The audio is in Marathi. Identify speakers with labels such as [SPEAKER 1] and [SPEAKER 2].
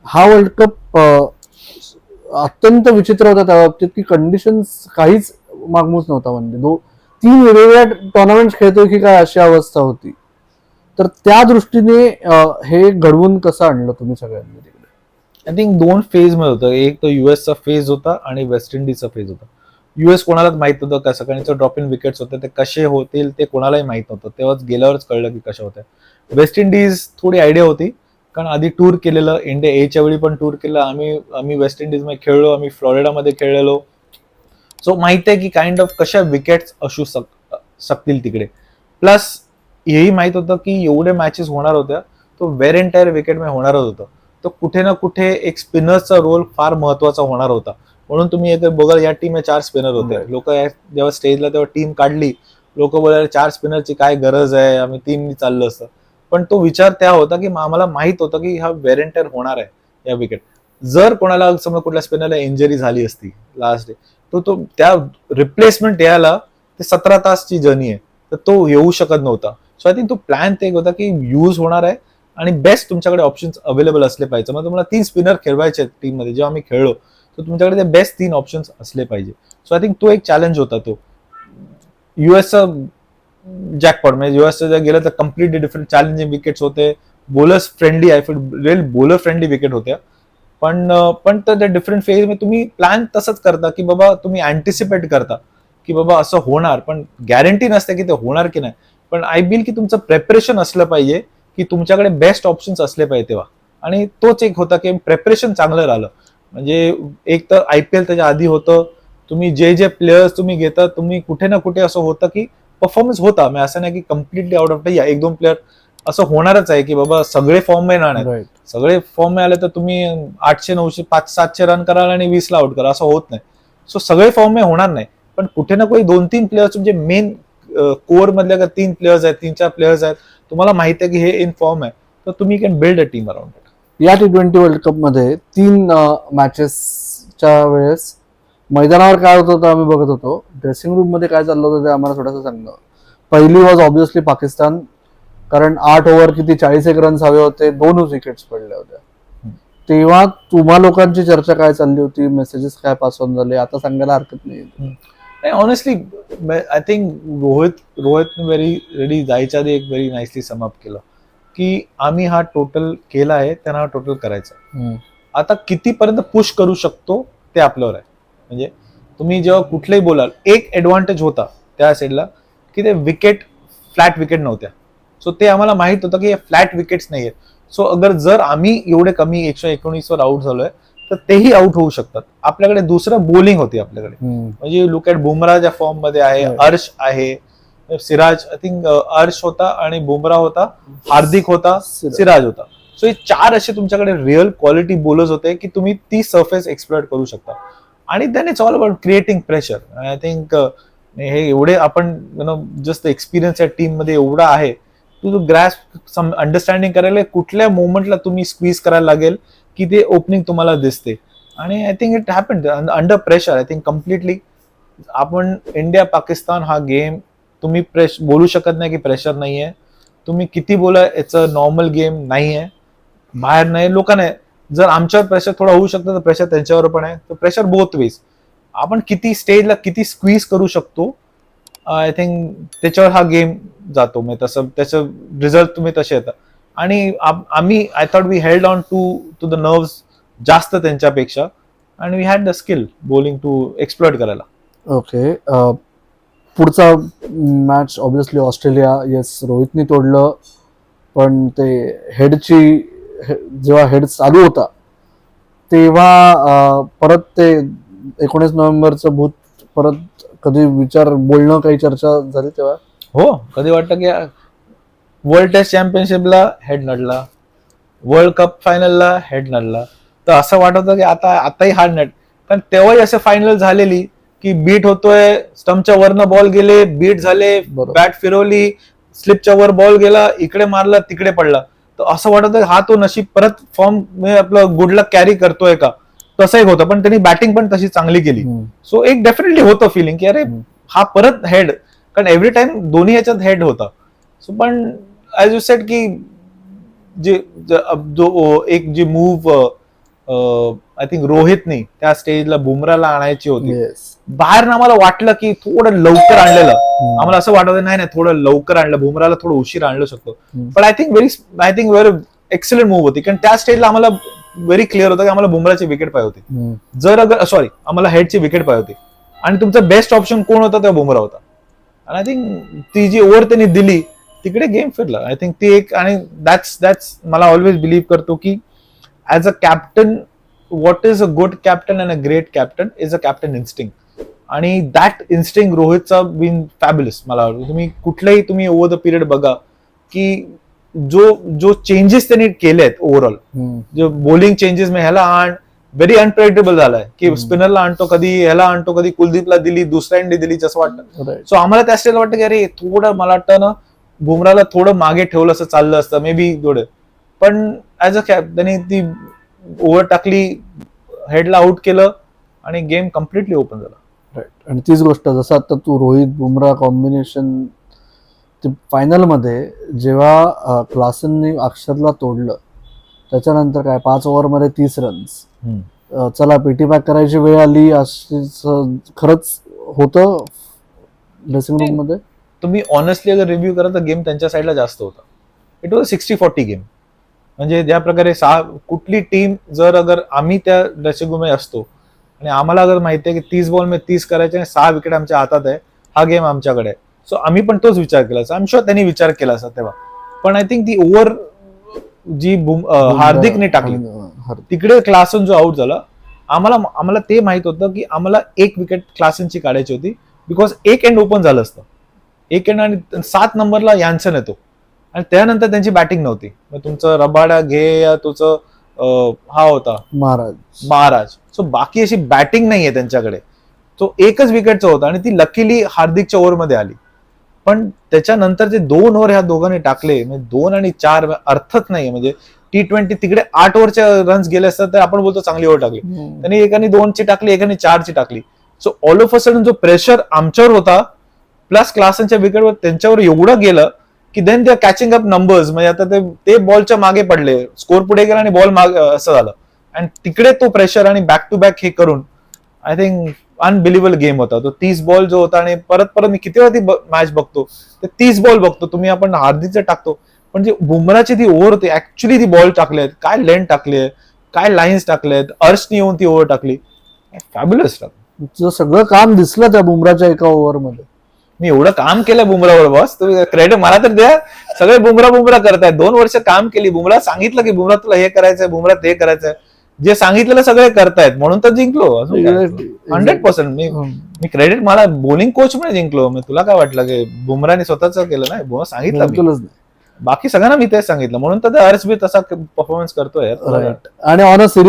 [SPEAKER 1] हा वर्ल्ड कप अत्यंत विचित्र होता त्या बाबतीत की कंडिशन्स काहीच मागमूस नव्हता. म्हणजे तीन वेगवेगळ्या टुर्नामेंट खेळतोय की काय अशी अवस्था होती. तर त्या दृष्टीने हे घडवून कसं आणलं तुम्ही सगळ्यांनी तिकडे?
[SPEAKER 2] आय थिंक दोन फेज मध्ये होतं. एक तो युएसचा फेज होता आणि वेस्ट इंडिजचा फेज होता. युएस कोणालाच माहित नव्हतं कसं, कारण ड्रॉप इन विकेट्स होते ते कसे होतील ते कोणालाही माहित नव्हतं. तेव्हाच गेल्यावरच कळलं की कशा होत्या. वेस्ट इंडिज थोडी आयडिया होती, कारण आधी टूर केलेलं, इंडिया एच्या वेळी पण टूर केलं. आम्ही वेस्ट इंडिजमध्ये खेळलो, आम्ही फ्लोरिडामध्ये खेळलेलो. सो माहित आहे की काइंड ऑफ कशा विकेट्स असू शकतील तिकडे. प्लस हेही माहित होतं की एवढे मॅचेस होणार होत्या, तो वेर एंटायर विकेट मध्ये होणारच होतं. तर कुठे ना कुठे एक स्पिनरचा रोल फार महत्वाचा होणार होता. म्हणून तुम्ही एक बघा, या टीम 4 स्पिनर होते. लोक जेव्हा स्टेजला तेव्हा टीम काढली, लोक बोलायला 4 स्पिनरची काय गरज आहे, आम्ही 3 चाललं असतं. पण तो विचार त्या होता की आम्हाला माहित होतं की हा वेर एंटायर होणार आहे या विकेट. जर कोणाला समजा कुठल्या स्पिनरला इंजरी झाली असती लास्ट डे, तो त्या रिप्लेसमेंट यायला ते 17 तासची जर्नी आहे, तर तो येऊ शकत नव्हता. सो आय थिंक तो प्लॅन ते होता की यूज होणार आहे आणि बेस्ट तुमच्याकडे ऑप्शन्स अवेलेबल असले पाहिजे. मग तुम्हाला 3 स्पिनर खेळवायचे टीम मध्ये. जेव्हा आम्ही खेळलो तर तुमच्याकडे ते बेस्ट 3 ऑप्शन्स असले पाहिजे. सो आय थिंक तो एक चॅलेंज होता. तो युएसचा जॅकपॉट, म्हणजे युएसचं गेलं तर कम्प्लिटली डिफरंट चॅलेंजिंग विकेट्स होते. Bowlers friendly, I feel real bowler friendly wicket होत्या. पण त्या डिफरंट फेज मध्ये तुम्ही प्लॅन तसंच करता की बाबा तुम्ही अँटिसिपेट करता की बाबा असं होणार, पण गॅरंटी नसते की ते होणार की नाही. पण आय बिल की तुमचं प्रेपरेशन असलं पाहिजे, की तुमच्याकडे बेस्ट ऑप्शन्स असले पाहिजे तेव्हा. आणि तोच एक होता की प्रेपरेशन चांगलं राहिलं. म्हणजे एक तर आयपीएल त्याच्या आधी होतं, तुम्ही जे प्लेयर्स तुम्ही घेता, तुम्ही कुठे ना कुठे असं होतं की परफॉर्मन्स होता. म्हणजे असं नाही की कम्प्लिटली आउट ऑफ या एक दोन प्लेअर असं होणारच आहे की बाबा सगळे फॉर्म मध्ये येणार आहेत. सगळे फॉर्म मध्ये आले तर तुम्ही 800 900 500 700 रन कराल आणि 20 ला आउट करा, असं होत नाही. सो सगळे फॉर्म मध्ये होणार नाही, पण कुठे ना कुठे 2-3 प्लेयर्स तुमचे मेन कोर मधल्या 3 प्लेयर्स आहेत, 3-4 प्लेयर्स आहेत, तुम्हाला माहिती आहे की हे इन फॉर्म आहे, तर तुम्ही can build a team around it.
[SPEAKER 1] या T20 वर्ल्ड कप मध्ये 3 मॅचेसच्या वेळेस मैदानावर काय होत होतं आम्ही बघत होतो. ड्रेसिंग रूम मध्ये काय चाललं होतं ते आम्हाला थोडंसं सांगा. पहिली वॉज ऑब्व्हियसली पाकिस्तान, कारण 8 ओव्हर किती 41 रन्स हवे होते, 2 विकेट्स पडल्या होत्या. तेव्हा तुम्हा लोकांची चर्चा काय चालली होती, मेसेजेस काय पास ऑन झाले, आता सांगायला हरकत नाही.
[SPEAKER 2] Honestly I think Rohit very जायच्या आधी एक व्हेरी नाईसली समअप केलं की आम्ही हा टोटल केला आहे, त्यांना हा टोटल करायचा. आता कितीपर्यंत पुश करू शकतो ते आपल्यावर आहे. म्हणजे तुम्ही जेव्हा कुठलेही बोलाल, एक ऍडव्हान्टेज होता त्या साईडला की ते विकेट फ्लॅट विकेट नव्हत्या. सो ते आम्हाला माहित होतं की हे फ्लॅट विकेट्स नाहीये. सो जर आम्ही एवढे कमी 119 वर आउट झालोय, तर तेही आउट होऊ शकतात. आपल्याकडे दुसरं बोलिंग होती आपल्याकडे. म्हणजे लुक ॲट बुमराह ज्या फॉर्म मध्ये आहे, अर्श आहे, सिराज, आय थिंक अर्श होता आणि बुमराह होता, हार्दिक होता, सिराज होता. सो हे 4 असे तुमच्याकडे रिअल क्वालिटी बोलर्स होते की तुम्ही ती सर्फेस एक्सप्लोर करू शकता. आणि then it's all about creating pressure. I think हे एवढे आपण जस्ट एक्सपिरियन्स या टीम मध्ये एवढा आहे, तू ग्रॅस्प अंडरस्टँडिंग करायला कुठल्या मोमेंटला तुम्ही स्क्वीज करायला लागेल की ते ओपनिंग तुम्हाला दिसते. आणि I think it happened under pressure. I think completely आपण इंडिया पाकिस्तान हा गेम तुम्ही बोलू शकत नाही की प्रेशर नाहीये. तुम्ही किती बोला इट्स अ नॉर्मल गेम नाहीये, बाहेर नाही लोकांना. जर आमच्यावर प्रेशर थोडा होऊ शकतं तर प्रेशर त्यांच्यावर पण आहे. तर प्रेशर बोथ वेज. आपण किती स्टेजला किती स्क्वीज करू शकतो, आय थिंक त्याच्यावर हा गेम जातो. मग तसं त्याचं रिझल्ट तुम्ही तसे येतात. आणि आम्ही I thought we held on to the nerves जास्त त्यांच्यापेक्षा, आणि we had the skill bowling to exploit करायला.
[SPEAKER 1] ओके. पुढचा मॅच ऑब्व्हियसली ऑस्ट्रेलिया. येस, रोहितने तोडलं, पण ते जेव्हा हेड चालू होता तेव्हा परत ते 19 नोव्हेंबरचं भूत परत कधी बोलणं काही चर्चा झाली तेव्हा?
[SPEAKER 2] हो, कधी वाटतं की वर्ल्ड टेस्ट चॅम्पियनशिपला हेड नडला, वर्ल्ड कप फायनलला हेड नडला, तर असं वाटत होतं की आताही हार्ड नट. कारण तेव्हाही असं फायनल झालेली की बीट होतोय, स्टम्पच्या वरनं बॉल गेले, बीट झाले, बॅट फिरवली, स्लिपच्या वर बॉल गेला, इकडे मारला तिकडे पडला. तर असं वाटत होतं हा तो नशीब परत फॉर्म आपलं गुड लक कॅरी करतोय का, तसं एक होतं. पण त्यांनी बॅटिंग पण तशी चांगली केली. सो एक डेफिनेटली होतं फिलिंग की अरे हा परत हेड, कारण एव्हरी टाइम दोन्ही ह्याच्यात हेड होता. सो पण ऍज यू सेड की जे एक जे मूव्ह आय थिंक रोहितनी त्या स्टेजला बुमराला आणायची होती.
[SPEAKER 1] येस.
[SPEAKER 2] बाहेर आम्हाला वाटलं की थोडं लवकर आणलेलं, आम्हाला असं वाटत नाही नाही थोडं लवकर आणलं, बुमराला थोडं उशीर आणलं शकतो. पण I think very excellent move होती, कारण त्या स्टेजला आम्हाला व्हेरी क्लिअर होतं की आम्हाला बुमराची विकेट पाहिजे होती. जर अगर सॉरी आम्हाला हेडची विकेट पाहिजे होती आणि तुमचा बेस्ट ऑप्शन कोण होता तेव्हा बुमरा होता. आणि आय थिंक ती जी ओव्हर त्यांनी दिली तिकडे गेम फिरला. आय थिंक ती एक, आणि दॅट्स मला ऑलवेज बिलीव्ह करतो की as a captain what is a good captain and a great captain is a captain instinct. आणि दॅट इन्स्टिंग रोहितचा बीन फॅब्युलस. मला वाटतं तुम्ही कुठलाही तुम्ही ओव्हर द पिरियड बघा की जो चेंजेस त्यांनी केलेत ओव्हरऑल, जो बॉलिंग चेंजेस मी ह्याला आण व्हेरी अनप्रेडिक्टेबल झालाय की स्पिनरला आणतो, कधी ह्याला आणतो, कधी कुलदीपला दिली, दुसऱ्या इंडी दिली जसं वाटतं. सो आम्हाला त्या स्टेजला वाटतं की अरे थोडं मला वाटतं ना बुमराला थोडं मागे ठेवलं असं चाललं असतं मे बी थोडं. पण ऍज अ कॅप त्यांनी ती ओव्हर टाकली, हेडला आउट केलं आणि गेम कम्प्लिटली ओपन झाला.
[SPEAKER 1] राईट. आणि तीच गोष्ट जसं आता तू रोहित बुमरा कॉम्बिनेशन फायनल मध्ये जेव्हा क्लासननी अक्षरला तोडलं, त्याच्यानंतर काय 5 ओव्हरमध्ये 30 रन्स. चला पेटी पॅक करायची वेळ आली, अशीच खरंच होतं ड्रेसिंग रूम मध्ये.
[SPEAKER 2] तुम्ही ऑनेस्टली अगर रिव्ह्यू करा तर गेम त्यांच्या साईडला जास्त होता. It was 60-40 game. म्हणजे ज्या प्रकारे कुठली टीम जर अगर आम्ही त्या ड्रेसिंग रूम मध्ये असतो आणि आम्हाला अगर माहिती आहे की 30 बॉल मध्ये 30 करायचे आणि 6 विकेट आमच्या हातात आहे, हा गेम आमच्याकडे आहे, सो आम्ही पण तोच विचार केला असता. आय एम शुअर त्यांनी विचार केला असता तेव्हा. पण आय थिंक ती ओव्हर जी हार्दिकने टाकली तिकडे क्लासन जो आउट झाला, आम्हाला ते माहित होतं की आम्हाला एक विकेट क्लासनची काढायची होती, बिकॉज एक एंड ओपन झालं असतं. एक एंड आणि 7 नंबरला यान्सन येतो आणि त्यानंतर त्यांची बॅटिंग नव्हती. मग तुमचं रबाडा घे या तुझं हा होता महाराज. सो बाकी अशी बॅटिंग नाहीये त्यांच्याकडे. तो एकच विकेटचा होता आणि ती लकीली हार्दिकच्या ओव्हरमध्ये आली. पण त्याच्यानंतर जे 2 ओव्हर ह्या दोघांनी टाकले, म्हणजे 2 आणि 4 अर्थच नाही. म्हणजे T20 तिकडे 8 ओव्हरच्या रन्स गेले असतात तर आपण बोलतो चांगली ओव्हर टाकली. त्यांनी एकाने 2ची टाकली, एकाने 4ची टाकली. So all of a sudden जो प्रेशर आमच्यावर होता प्लस क्लासनच्या विकेटवर त्यांच्यावर एवढं गेलं की then they are catching up numbers. म्हणजे आता ते बॉलच्या मागे पडले, स्कोर पुढे गेला आणि बॉल असं झालं. आणि तिकडे तो प्रेशर आणि बॅक टू बॅक हे करून आय थिंक अनबिलिव्हेबल गेम होता तो. 30 बॉल जो होता, आणि परत मी किती वेळा ती मॅच बघतो, ते 30 बॉल बघतो. तुम्ही आपण हार्दिकचं टाकतो, पण जी बुमराची ती ओव्हर होती ऍक्च्युली ती बॉल टाकले आहेत, काय लेंथ टाकली आहे, काय लाईन्स टाकले आहेत, अर्शनी येऊन ती ओव्हर टाकली. फॅब्युलस.
[SPEAKER 1] सगळं काम दिसलं त्या बुमराच्या एका ओव्हर मध्ये.
[SPEAKER 2] मी एवढं काम केलं बुमरावर बॉस, तुम्ही क्रेडिट मला तर द्या. सगळे बुमरा करतायत. 2 वर्ष काम केली. बुमरा सांगितलं की बुमरा तुला हे करायचंय, बुमरा ते करायचंय, जे सांगितलेलं सगळे करतायत म्हणून तर जिंकलो. 100% मी क्रेडिट मला बॉलिंग कोच मध्ये जिंकलो. मी तुला काय वाटलं की बुमराने स्वतःच केलं? नाही, बुमरा सांगितलं, बाकी सगळ्यांना मी तेच सांगितलं, म्हणून तर अर्श बी तसा परफॉर्मन्स करतोय.
[SPEAKER 1] आणि ऑन अ सिरियस